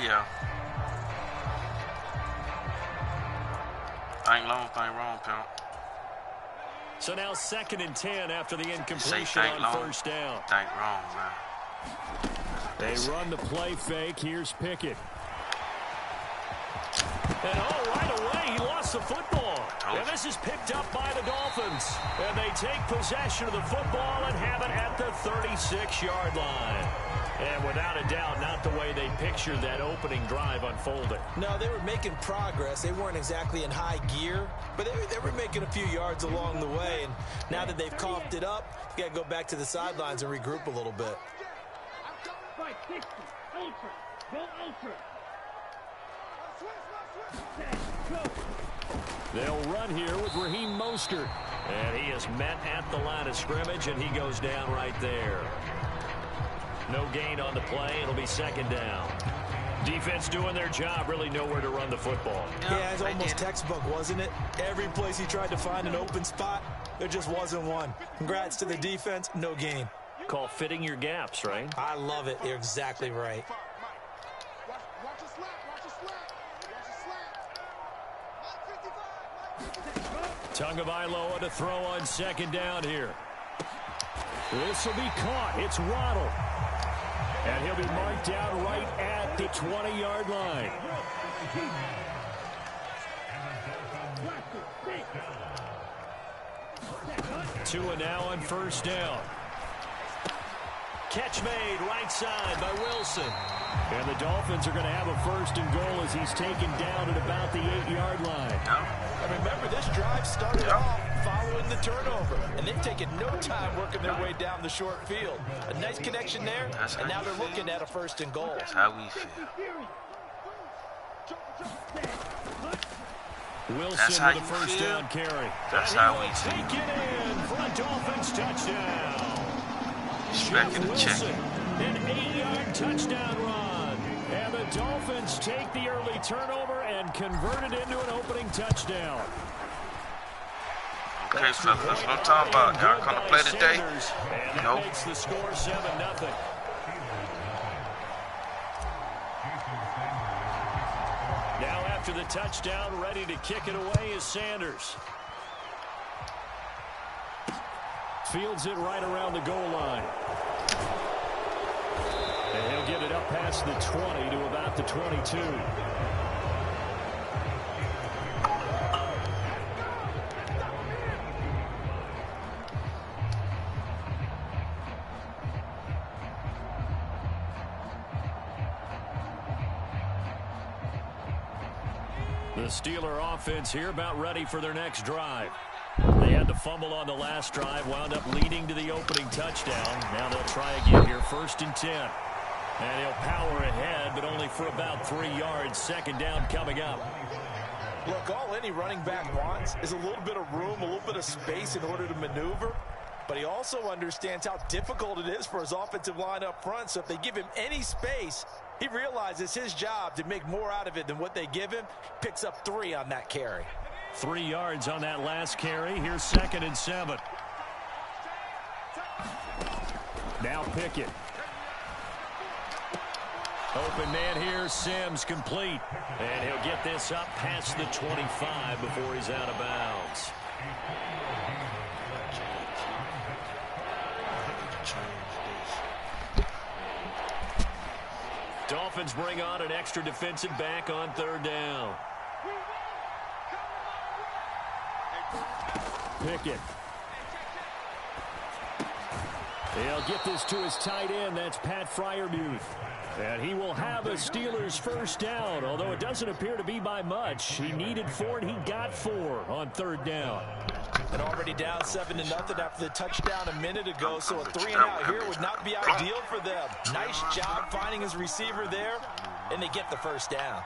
Yeah. Think long, think wrong, pimp. So now 2nd and 10 after the incompletion on long, first down. Think wrong, man. They run the play fake. Here's Pickett. And right away, he lost the football. And this is picked up by the Dolphins. And they take possession of the football and have it at the 36-yard line. And without a doubt, not the way they pictured that opening drive unfolding. No, they were making progress. They weren't exactly in high gear, but they were making a few yards along the way. And now that they've coughed it up, you got to go back to the sidelines and regroup a little bit. They'll run here with Raheem Mostert. And he is met at the line of scrimmage, and he goes down right there. No gain on the play. It'll be 2nd down. Defense doing their job, really nowhere to run the football. Yeah, it's almost textbook, wasn't it? Every place he tried to find an open spot, there just wasn't one. Congrats to the defense, no gain. Call fitting your gaps, right? I love it. You're exactly right. Tagovailoa to throw on 2nd down here. This will be caught. It's Waddle. And he'll be marked down right at the 20-yard line. Tua now on first down. Catch made right side by Wilson. And the Dolphins are going to have a 1st and goal as he's taken down at about the 8-yard line. And remember, this drive started off following the turnover, and they've taken no time working their way down the short field. A nice connection there, and now they're looking at a 1st and goal. That's how we feel. Wilson with a first down carry. That's how we feel. Take it in for a Dolphins touchdown. Jeff Wilson, an 8-yard touchdown run. And the Dolphins take the early turnover and convert it into an opening touchdown. Okay, fellas, that's what I'm talking about. Y'all gonna play today? And that makes the score 7-0. Now after the touchdown, ready to kick it away is Sanders. Fields it right around the goal line. And he'll get it up past the 20 to about the 22. The Steeler offense here about ready for their next drive. They had the fumble on the last drive, wound up leading to the opening touchdown. Now they'll try again here, 1st and 10. And he'll power ahead, but only for about 3 yards. 2nd down coming up. Look, all any running back wants is a little bit of room, a little bit of space in order to maneuver. But he also understands how difficult it is for his offensive line up front. So if they give him any space, he realizes his job to make more out of it than what they give him. Picks up 3 on that carry. 3 yards on that last carry. Here's 2nd and 7. Now Pickett. Open man here, Sims complete. And he'll get this up past the 25 before he's out of bounds. Dolphins bring on an extra defensive back on 3rd down. Pickett. He'll get this to his tight end. That's Pat Freiermuth. And he will have a Steelers 1st down, although it doesn't appear to be by much. He needed 4, and he got 4 on 3rd down. And already down 7-0 after the touchdown a minute ago, so a 3-and-out here would not be ideal for them. Nice job finding his receiver there, and they get the 1st down.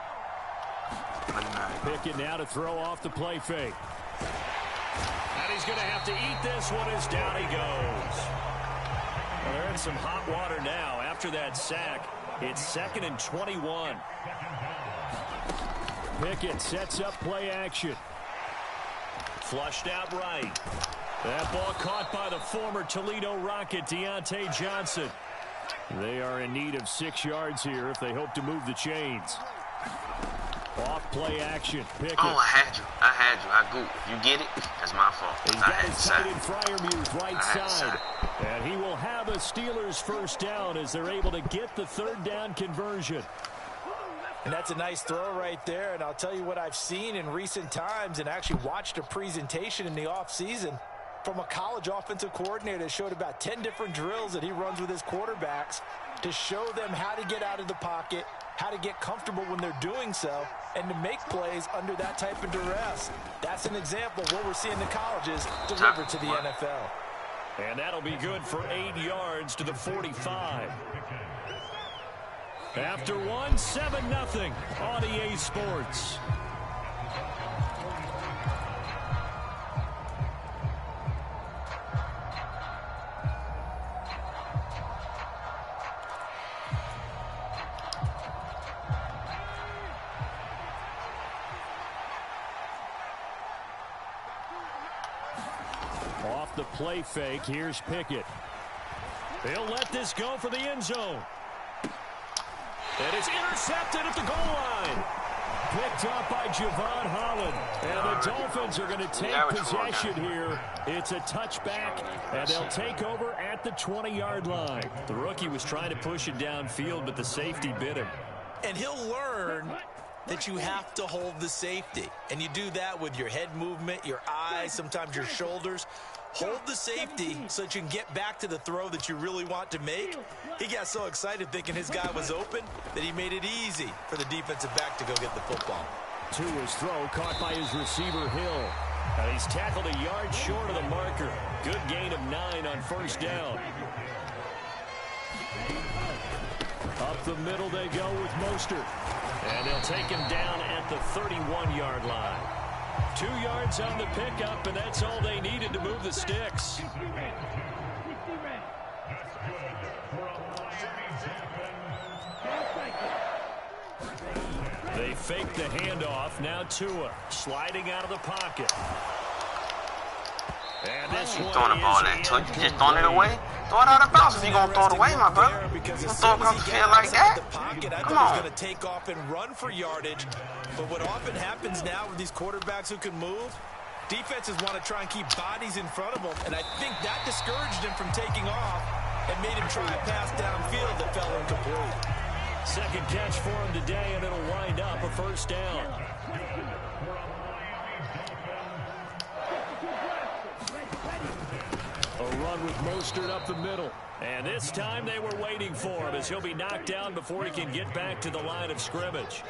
Pickett now to throw off the play fake. And he's going to have to eat this one as down he goes. Well, they're in some hot water now after that sack. It's 2nd and 21. Pickett sets up play action. Flushed out right. That ball caught by the former Toledo Rocket, Deontay Johnson. They are in need of 6 yards here if they hope to move the chains. Off play action. Pickett. Oh, I had you. I goofed. You get it? That's my fault. He's got his tight end Freiermuth right side. And he will have a Steelers first down as they're able to get the 3rd down conversion. And that's a nice throw right there. And I'll tell you what I've seen in recent times and actually watched a presentation in the offseason from a college offensive coordinator that showed about 10 different drills that he runs with his quarterbacks to show them how to get out of the pocket, how to get comfortable when they're doing so, and to make plays under that type of duress. That's an example of what we're seeing the colleges deliver to the NFL. And that'll be good for 8 yards to the 45. After 1, 7-0 on EA Sports. Off the play fake, here's Pickett. He'll let this go for the end zone. And it's intercepted at the goal line. Picked up by Javon Holland. And the Dolphins are going to take possession here. It's a touchback, and they'll take over at the 20-yard line. The rookie was trying to push it downfield, but the safety bit him. And he'll learn that you have to hold the safety. And you do that with your head movement, your eyes, sometimes your shoulders. Hold the safety so that you can get back to the throw that you really want to make. He got so excited thinking his guy was open that he made it easy for the defensive back to go get the football. To his throw, caught by his receiver, Hill. And he's tackled a yard short of the marker. Good gain of 9 on first down. Up the middle they go with Mostert. And they'll take him down at the 31-yard line. 2 yards on the pickup, and that's all they needed to move the sticks. They fake the handoff. Now Tua sliding out of the pocket. And this one throwing the ball at Tua. You just throwing it away? Throw it out of bounds if you're going to throw it away, my brother. You don't throw it across the field like that. Come on. He's going to take off and run for yardage. But what often happens now with these quarterbacks who can move, defenses want to try and keep bodies in front of them. And I think that discouraged him from taking off and made him try a pass downfield that fell incomplete. Second catch for him today, and it'll wind up a first down. A run with Mostert up the middle. And this time they were waiting for him as he'll be knocked down before he can get back to the line of scrimmage.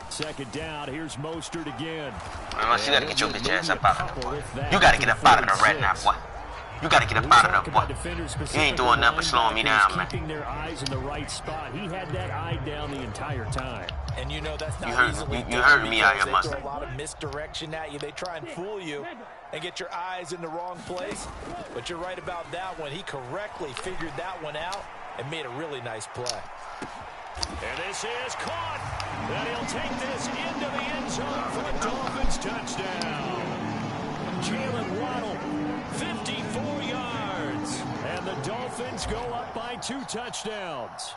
Second down, here's Mostert again. Unless you got to get your bitch ass up out of there, boy. You got to get up out of there right now, boy. You got to get up out of there, boy. You ain't doing nothing but slowing me down, man. Keeping their eyes in the right spot. He had that eye down the entire time. And you know that's not you heard me out here, Mustard. They throw a lot of misdirection at you. They try and fool you and get your eyes in the wrong place. But you're right about that one. He correctly figured that one out and made a really nice play. And this is caught. And he'll take this into the end zone for a Dolphins touchdown. Jalen Waddle, 54 yards. And the Dolphins go up by 2 touchdowns.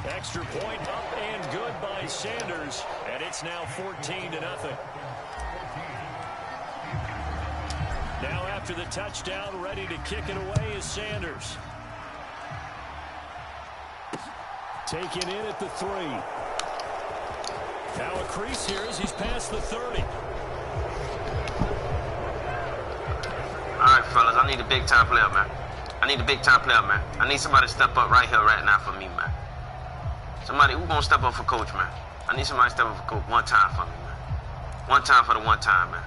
Extra point up and good by Sanders. And it's now 14-0. Now after the touchdown, ready to kick it away is Sanders. Taken in at the 3. Now a crease here as he's past the 30. All right, fellas, I need a big-time player, man. I need a big-time player, man. I need somebody to step up right here, right now for me, man. Somebody who's going to step up for coach, man. I need somebody to step up for coach one time for me, man. One time for the one time, man.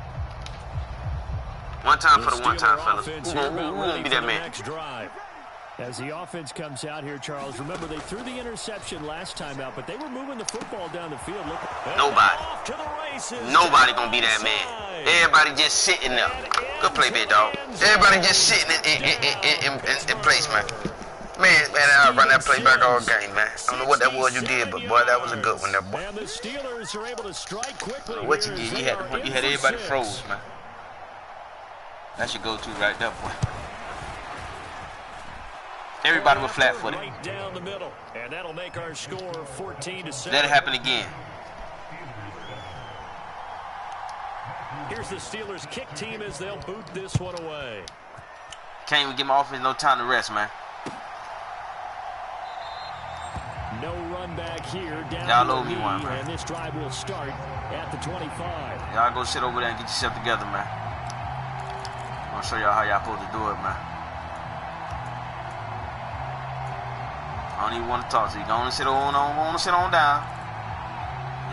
One time for the one time, fellas. Who's going to be that man? As the offense comes out here, Charles, remember they threw the interception last time out, but they were moving the football down the field. Nobody going to be that man. Everybody just sitting there. Good play, big dog. Everybody just sitting in place, man. Man, I'll run that play back all game, man. I don't know what that was you did, but boy, that was a good one there, boy. And the Steelers are able to strike quickly. I don't know what you did? You had everybody froze, man. That should go to right there, boy. Everybody was flat-footed. Right down the middle, and that'll make our score 14-7. Let it happen again. Here's the Steelers' kick team as they'll boot this one away. Can't even give my offense no time to rest, man. No run back here. Y'all owe me one, man. And this drive will start at the 25. Y'all go sit over there and get yourself together, man. I'm gonna show y'all how y'all supposed to do it, man. I don't even want to talk to you. Go on and sit on down.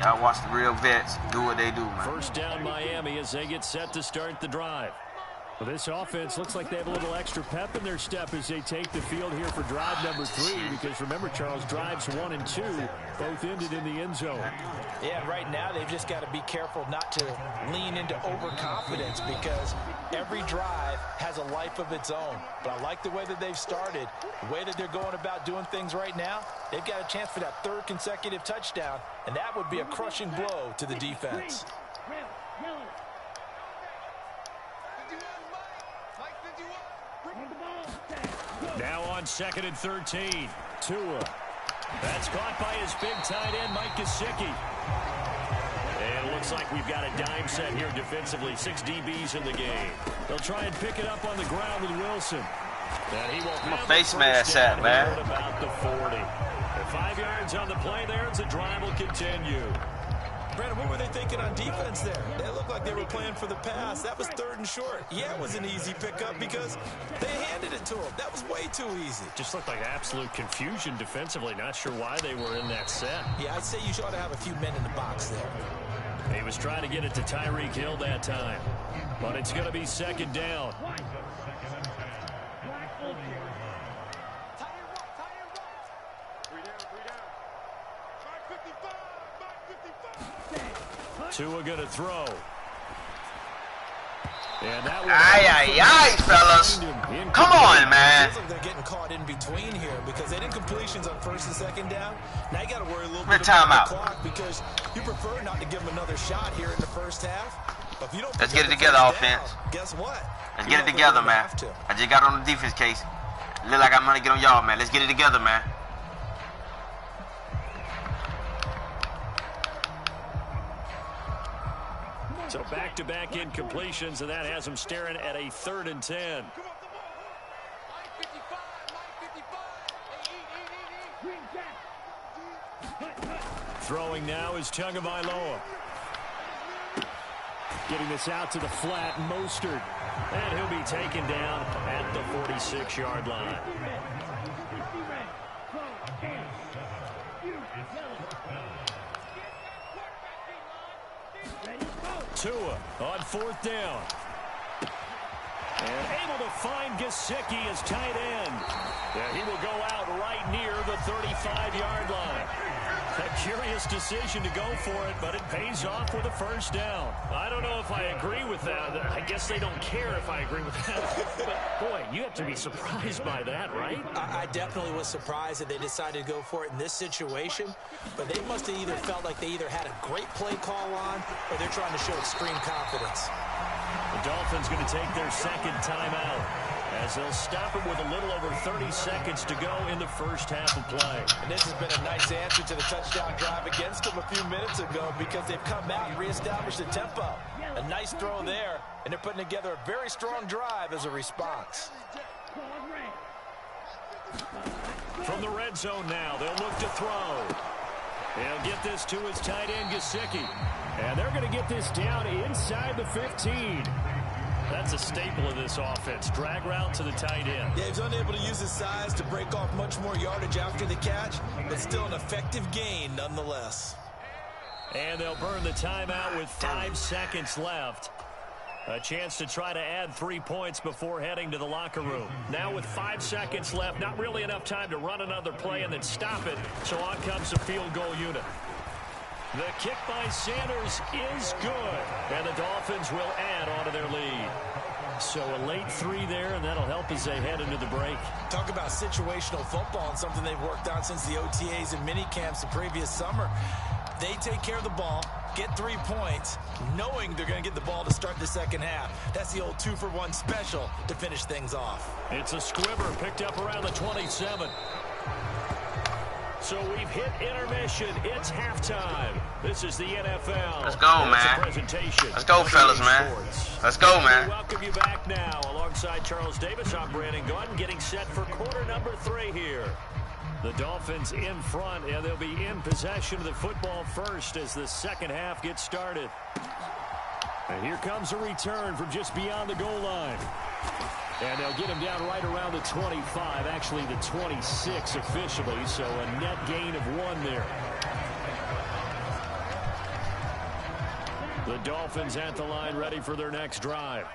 Y'all watch the real vets do what they do, man. First down Miami as they get set to start the drive. Well, this offense looks like they have a little extra pep in their step as they take the field here for drive number 3. Because remember, Charles, drives 1 and 2 both ended in the end zone. Yeah, right now they've just got to be careful not to lean into overconfidence because every drive has a life of its own. But I like the way that they've started, the way that they're going about doing things right now. They've got a chance for that 3rd consecutive touchdown, and that would be a crushing blow to the defense. Now on 2nd and 13. Tua. That's caught by his big tight end, Mike Gesicki. And it looks like we've got a dime set here defensively. 6 DBs in the game. They'll try and pick it up on the ground with Wilson. And he will have a face mask at, man. About the 40. And 5 yards on the play there as the drive will continue. Brandon, what were they thinking on defense there? They looked like they were playing for the pass. That was 3rd and short. Yeah, it was an easy pickup because they handed it to him. That was way too easy. Just looked like absolute confusion defensively. Not sure why they were in that set. Yeah, I'd say you ought to have a few men in the box there. He was trying to get it to Tyreek Hill that time. But it's going to be 2nd down. Tua going to throw. And that Aye, fellas. Come on, man. They're getting caught in between here because they didn't completions on 1st and 2nd down. Now you got to worry a little bit about the clock because you prefer not to give them another shot here in the first half. But if you don't Let's get it together, offense. Guess what? Let's get it together, man. I just got on the defense case. Look like I'm going to get on y'all, man. Let's get it together, man. So back-to-back incompletions, and that has him staring at a 3rd and 10. Throwing now is Tagovailoa. Getting this out to the flat, Mostert. And he'll be taken down at the 46-yard line. Tua on 4th down. And able to find Gesicki as tight end. Yeah, he will go out right near the 35-yard line. A curious decision to go for it, but it pays off with a 1st down. I don't know if I agree with that. I guess they don't care if I agree with that. But, boy, you have to be surprised by that, right? I definitely was surprised that they decided to go for it in this situation. But they must have either felt like they either had a great play call on or they're trying to show extreme confidence. The Dolphins going to take their 2nd timeout as they'll stop it with a little over 30 seconds to go in the first half of play. And this has been a nice answer to the touchdown drive against them a few minutes ago because they've come out and reestablished the tempo. A nice throw there, and they're putting together a very strong drive as a response. From the red zone now, they'll look to throw. They'll get this to his tight end, Gesicki. And they're going to get this down inside the 15. That's a staple of this offense. Drag route to the tight end. Yeah, he's unable to use his size to break off much more yardage after the catch, but still an effective gain nonetheless. And they'll burn the timeout with 5 seconds left. A chance to try to add 3 points before heading to the locker room. Now with 5 seconds left, not really enough time to run another play and then stop it. So on comes the field goal unit. The kick by Sanders is good, and the Dolphins will add on to their lead. So a late 3 there, and that'll help as they head into the break. Talk about situational football and something they've worked on since the OTAs and mini camps the previous summer. They take care of the ball, get 3 points, knowing they're going to get the ball to start the second half. That's the old 2-for-1 special to finish things off. It's a squibber picked up around the 27. So we've hit intermission. It's halftime. This is the NFL. Let's go, man. Let's go, fellas, man. Let's go, man. Welcome you back now. Alongside Charles Davis, I'm Brandon Gunn, getting set for quarter number 3 here. The Dolphins in front, and they'll be in possession of the football first as the second half gets started. And here comes a return from just beyond the goal line. And they'll get him down right around the 25, actually the 26 officially, so a net gain of 1 there. The Dolphins at the line ready for their next drive.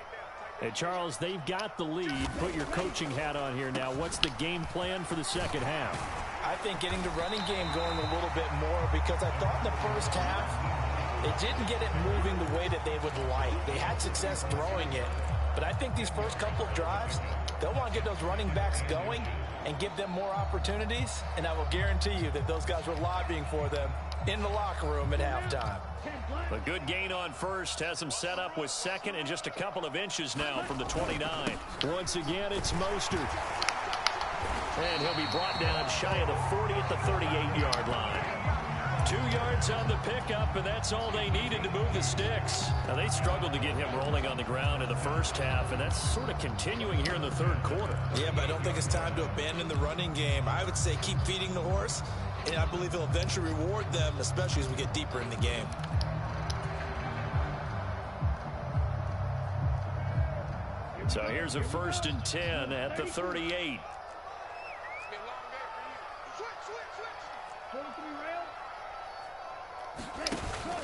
Hey, Charles, they've got the lead. Put your coaching hat on here now. What's the game plan for the second half? I think getting the running game going a little bit more, because I thought in the first half they didn't get it moving the way that they would like. They had success throwing it. But I think these first couple of drives, they'll want to get those running backs going and give them more opportunities. And I will guarantee you that those guys were lobbying for them in the locker room at halftime. A good gain on first has them set up with second and just a couple of inches now from the 29. Once again, it's Mostert. And he'll be brought down shy of the 40 at the 38-yard line. 2 yards on the pickup, and that's all they needed to move the sticks. Now, they struggled to get him rolling on the ground in the first half, and that's sort of continuing here in the third quarter. Yeah, but I don't think it's time to abandon the running game. I would say keep feeding the horse, and I believe he'll eventually reward them, especially as we get deeper in the game. So here's a 1st and 10 at the 38.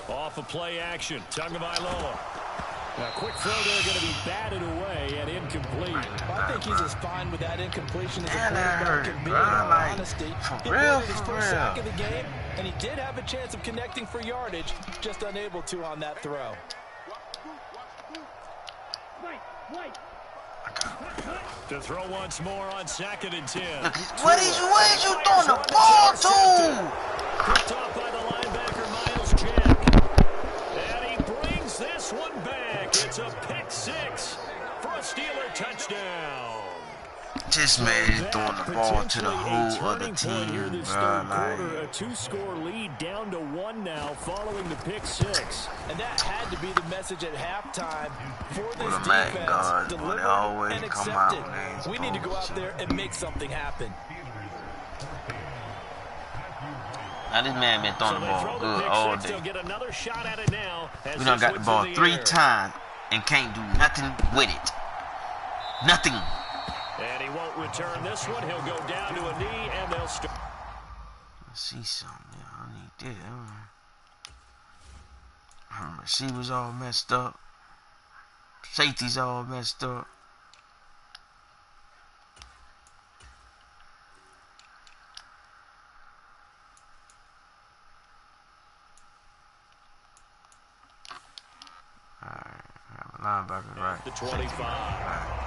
Off of play action, Tagovailoa. Now, quick throw there, going to be batted away and incomplete. I think he's as fine with that incompletion as a quarterback can be, in all honesty. He avoided his first sack of the game, and he did have a chance of connecting for yardage, just unable to on that throw. To throw once more on 2nd and 10. Look, what is you throwing the ball to? Picked off by the linebacker, Miles Jack. And he brings this one back. It's a pick 6 for a Steeler touchdown. This man is throwing the ball to the whole other team, here this third quarter, a 2-score lead down to 1 now following the pick 6. And that had to be the message at halftime for this defense. Deliver and accept it. We need to go out there and make something happen. Now this man been throwing the ball good all day. They'll get another shot at it now. We done got the ball 3 times and can't do nothing with it. Nothing. And he won't return this one. He'll go down to a knee, and they'll start. Let's see something. I need this. Receivers all messed up. Safeties all messed up. Alright, linebacker right. The 25.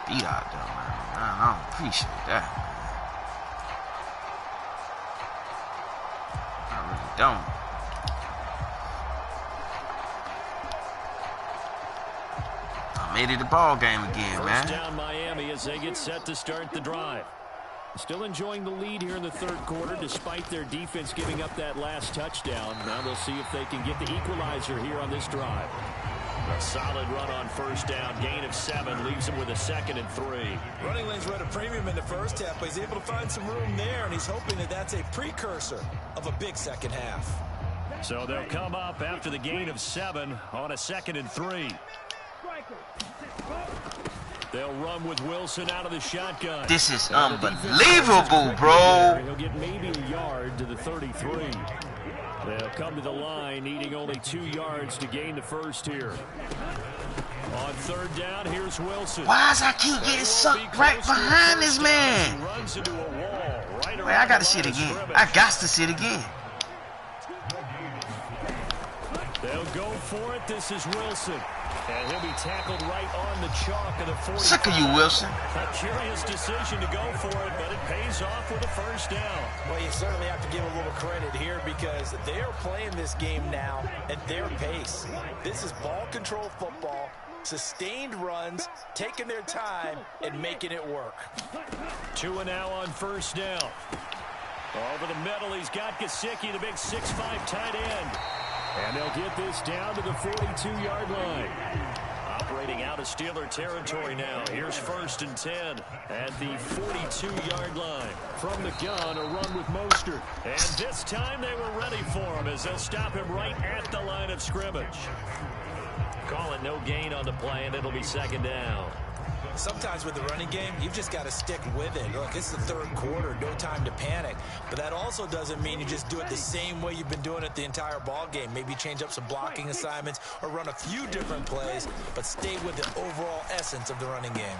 Beat out there, man. I don't appreciate that, man. I really don't. I made it a ball game again, man. First down Miami as they get set to start the drive. Still enjoying the lead here in the third quarter despite their defense giving up that last touchdown. Now they'll see if they can get the equalizer here on this drive. A solid run on first down, gain of 7, leaves him with a 2nd and 3. Running lanes were at a premium in the first half, but he's able to find some room there, and he's hoping that that's a precursor of a big second half. So they'll come up after the gain of 7 on a 2nd and 3. They'll run with Wilson out of the shotgun. This is unbelievable, bro. He'll get maybe a yard to the 33. They'll come to the line, needing only 2 yards to gain the first here. On third down, here's Wilson. Why does I keep getting sucked right behind this man? He runs into a wall right Wait, I got to see it again. I got to see it again. They'll go for it. This is Wilson. And he'll be tackled right on the chalk of the 45. Sick of you, Wilson. A curious decision to go for it, but it pays off with a first down. Well, you certainly have to give a little credit here because they are playing this game now at their pace. This is ball control football, sustained runs, taking their time, and making it work. 2 and now on first down. Over the middle, he's got Gesicki, the big 6'5" tight end. And they'll get this down to the 42-yard line. Operating out of Steeler territory now. Here's 1st and 10 at the 42-yard line. From the gun, a run with Mostert. And this time they were ready for him as they'll stop him right at the line of scrimmage. Call it no gain on the play, and it'll be 2nd down. Sometimes with the running game, you've just got to stick with it. Look, it's the 3rd quarter, no time to panic. But that also doesn't mean you just do it the same way you've been doing it the entire ball game. Maybe change up some blocking assignments or run a few different plays, but stay with the overall essence of the running game.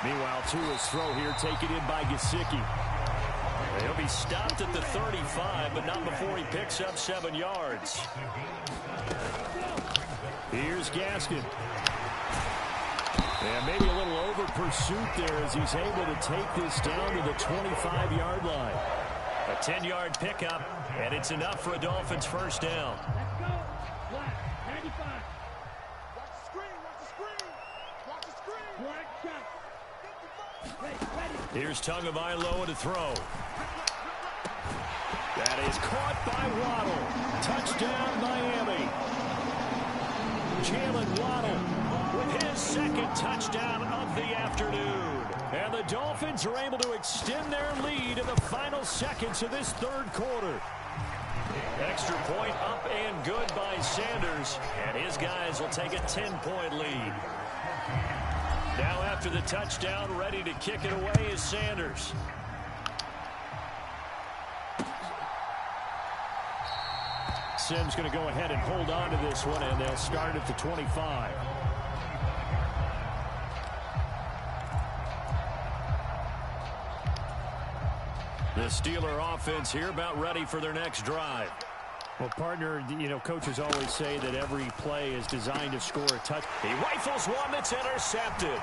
Meanwhile, Tua's throw here taken in by Gesicki. He'll be stopped at the 35, but not before he picks up 7 yards. Here's Gaskin. And maybe a little over pursuit there as he's able to take this down to the 25-yard line. A 10-yard pickup, and it's enough for a Dolphins first down. Here's Tagovailoa to throw. That is caught by Waddle. Touchdown, Miami. Jalen Waddle with his 2nd touchdown of the afternoon. And the Dolphins are able to extend their lead in the final seconds of this 3rd quarter. Extra point up and good by Sanders. And his guys will take a 10-point lead. Now after the touchdown, ready to kick it away is Sanders. Simms going to go ahead and hold on to this one, and they'll start at the 25. The Steeler offense here about ready for their next drive. Well, partner, you know, coaches always say that every play is designed to score a touch. He rifles one that's intercepted.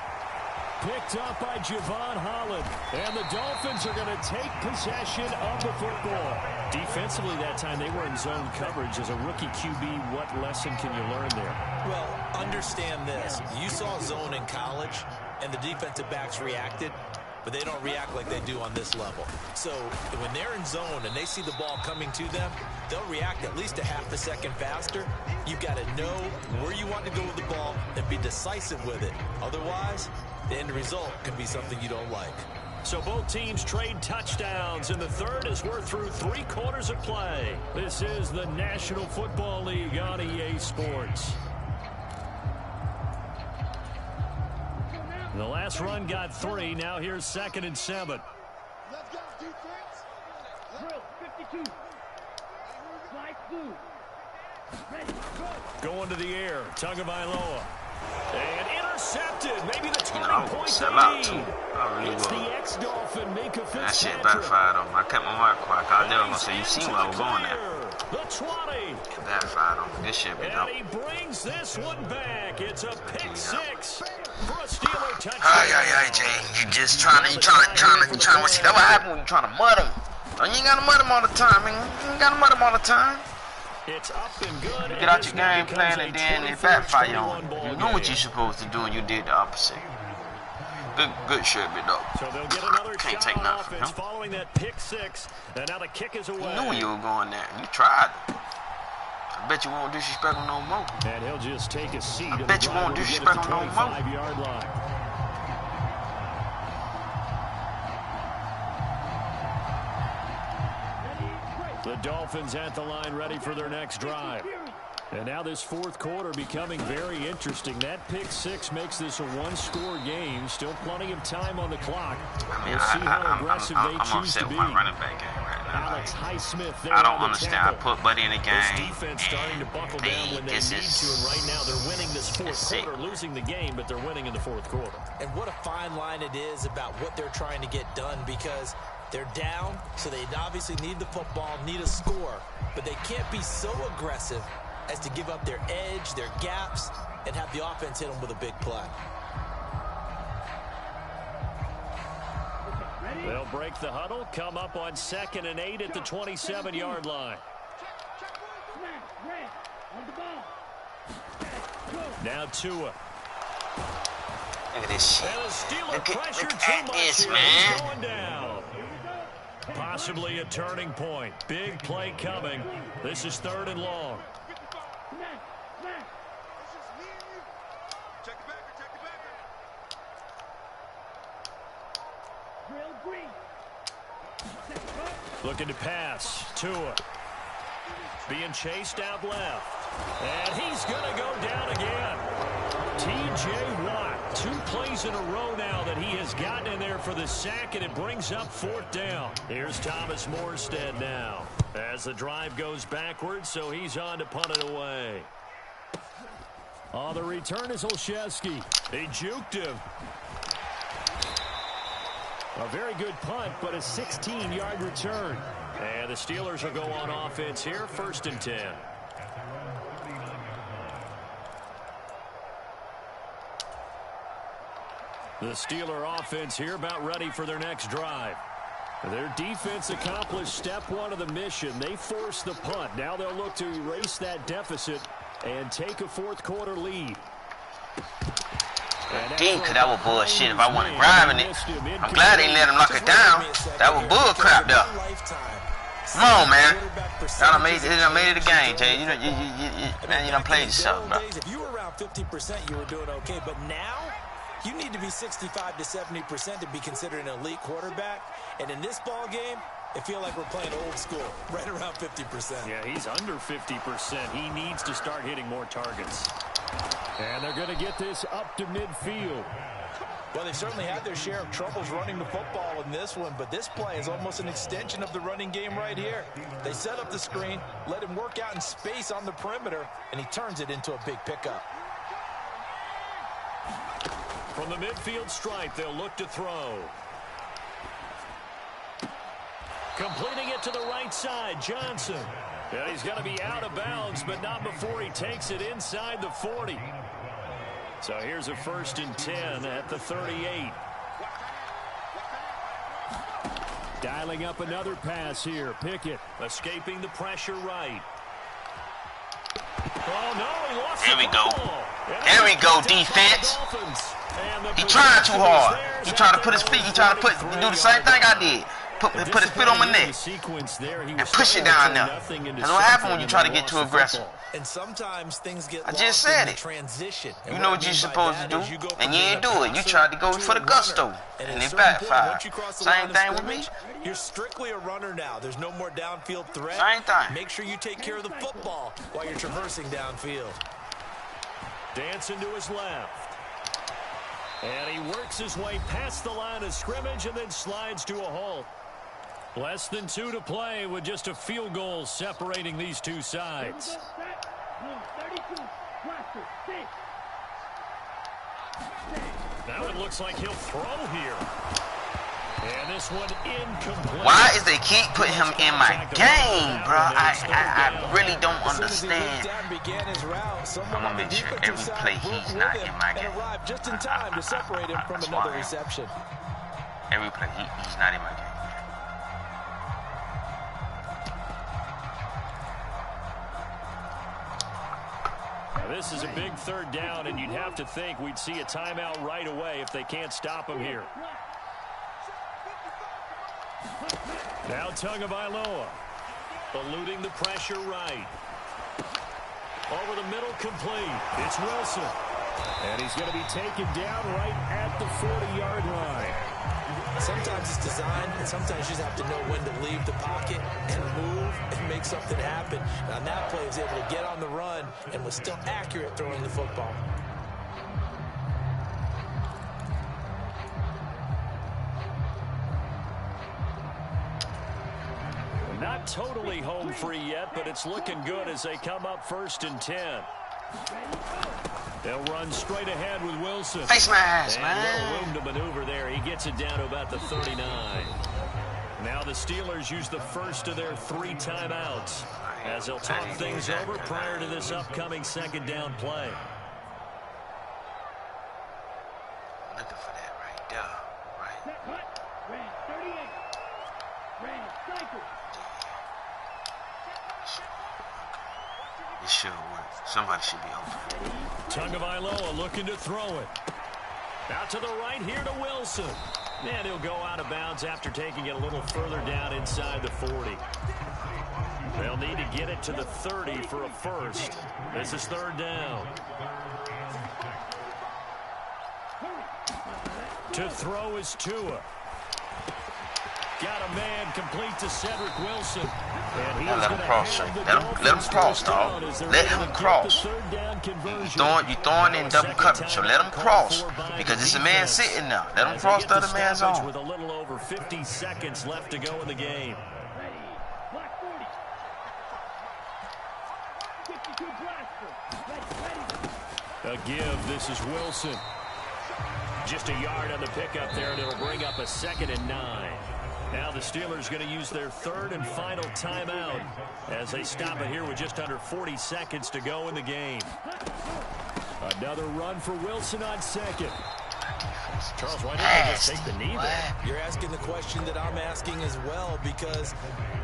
Picked up by Javon Holland. And the Dolphins are going to take possession of the football. Defensively that time, they were in zone coverage. As a rookie QB, what lesson can you learn there? Well, understand this. You saw zone in college, and the defensive backs reacted, but they don't react like they do on this level. So when they're in zone and they see the ball coming to them, they'll react at least a half a second faster. You've got to know where you want to go with the ball and be decisive with it. Otherwise, the end result can be something you don't like. So both teams trade touchdowns in the 3rd as we're through 3 quarters of play. This is the National Football League on EA Sports. The last run got 3. Now here's 2nd and 7. Let's go, defense. Drill, 52. Slide through. Ready, go. Going to the air. Tagovailoa. And intercepted. Maybe the turning I point sell they out need. too. I really It's would. the ex-Dolphin, Minka Fitzpatrick. That shit backfired on me. I kept my mouth quiet. I never gonna say, you seen where I was going there. The 20. It backfired on me. This shit be And dope. he brings this one back. It's a pick 6 for a Steeler touchdown. Ay, Jay. You just trying to see that what happened when you trying to mud him. You ain't gotta mud him all the time, man. You ain't gotta mud him all the time. It's up and good. You get out your game plan and then it backfire on you. You know what you're supposed to do and you did the opposite. Good shit, big dog. So they'll get another Can't shot take on nothing, offense huh? following that pick 6. And now the kick is away. You knew you were going there. You tried. I bet you won't disrespect him no more. And he'll just take a seat. I bet you won't disrespect him no more. 25-yard line. The Dolphins at the line ready for their next drive. And now this 4th quarter becoming very interesting. That pick 6 makes this a 1-score game. Still plenty of time on the clock. I mean, we'll see how aggressive they I'm choose upset to with be. my running back game right now. Alex Highsmith there I don't on the understand. tackle. I put Buddy in the This game. defense starting to buckle down when they need to, and right now they're winning this 4th quarter, losing the game, but they're winning in the 4th quarter. And what a fine line it is about what they're trying to get done, because they're down, so they obviously need the football, need a score, but they can't be so aggressive as to give up their edge, their gaps, and have the offense hit them with a big play. They'll break the huddle, come up on 2nd and 8 at the 27-yard line. Now Tua. Look at this shit. And a Steeler Look pressure at too much this, here. man. He's going down. Possibly a turning point. Big play coming. This is 3rd and long. Looking to pass. Tua. Being chased out left. And he's going to go down again. T.J. Watt, 2 plays in a row now that he has gotten in there for the sack, and it brings up 4th down. Here's Thomas Morstead now as the drive goes backwards, so he's on to punt it away. On the return is Olszewski. They juked him. A very good punt, but a 16-yard return. And the Steelers will go on offense here, 1st and 10. The Steeler offense here about ready for their next drive. Their defense accomplished step 1 of the mission. They forced the punt. Now they'll look to erase that deficit and take a 4th quarter lead. That was bullshit if I wasn't grabbing it. I'm glad they let him knock it down. That was bull crap there. Come on, man. Y'all made it a game, Jay. You done played yourself, bro. If you were around 50%, you were doing okay. But now, you need to be 65 to 70% to be considered an elite quarterback. And in this ball game, I feel like we're playing old school, right around 50%. Yeah, he's under 50%. He needs to start hitting more targets. And they're going to get this up to midfield. Well, they certainly had their share of troubles running the football in this one, but this play is almost an extension of the running game right here. They set up the screen, let him work out in space on the perimeter, and he turns it into a big pickup. From the midfield stripe, they'll look to throw. Completing it to the right side, Johnson. And he's going to be out of bounds, but not before he takes it inside the 40. So here's a 1st and 10 at the 38. Dialing up another pass here. Pickett escaping the pressure right. Oh, no, he lost There we go. There we go, defense. He trying too hard. He trying to put his feet. He trying to do the same thing I did. Put his foot on my neck and push it down there. That's what happens when you try to get too aggressive. And sometimes things get I just said it. Transition. You know what you're supposed to do, and you ain't do it. You tried to go for the gusto, and it backfired. Same thing with me. You're strictly a runner now. There's no more downfield threat. Same thing. Make sure you take care of the football while you're traversing downfield. Dancing to his left. And he works his way past the line of scrimmage and then slides to a halt. Less than 2 to play with just a field goal separating these two sides. Now it looks like he'll throw here. And this one incomplete. Why is they keep putting him in my game, bro? I really don't understand. I'm gonna make sure every play he's not in my game. Just in time to separate him from another reception. Every play he's not in my game. This is a big 3rd down, and you'd have to think we'd see a timeout right away if they can't stop him here. Now Tagovailoa, eluding the pressure right. Over the middle, complete. It's Wilson. And he's going to be taken down right at the 40-yard line. Sometimes it's designed, and sometimes you just have to know when to leave the pocket and move and make something happen. Now, that play was able to get on the run and was still accurate throwing the football. Not totally home free yet, but it's looking good as they come up 1st and 10. They'll run straight ahead with Wilson. Face my ass, and man. no room to maneuver there. He gets it down to about the 39. Now the Steelers use the first of their 3 timeouts. as they'll talk things over prior to this upcoming second down play. Looking for that right there. Right. Red 38. Red cycle. It should work. Somebody should be open. Tagovailoa looking to throw it. Out to the right here to Wilson. And he'll go out of bounds after taking it a little further down inside the 40. They'll need to get it to the 30 for a first. This is third down. To throw is Tua. Got a man complete to Cedric Wilson. And he's now let him cross. Let him cross, dog. Let him cross. You throwing in double coverage, so let him cross. Because it's a man sitting now. Let him cross the other man's on. With a little over 50 seconds left to go in the game. Black 40. 52 blaster. A give. This is Wilson. Just a yard on the pickup there, and it'll bring up a 2nd and 9. Now the Steelers going to use their third and final timeout as they stop it here with just under 40 seconds to go in the game. Another run for Wilson on second. Charles, why didn't they just take the knee there? You're asking the question that I'm asking as well, because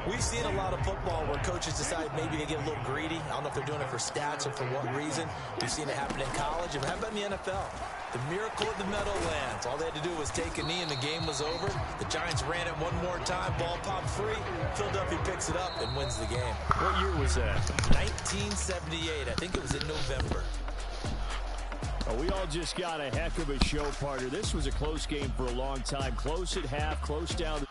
we've seen a lot of football where coaches decide maybe they get a little greedy. I don't know if they're doing it for stats or for what reason. We've seen it happen in college. And how about in the NFL? The miracle of the Meadowlands. All they had to do was take a knee and the game was over. The Giants ran it one more time. Ball popped free. Philadelphia picks it up and wins the game. What year was that? 1978. I think it was in November. Oh, we all just got a heck of a show, partner. This was a close game for a long time. Close at half, close down.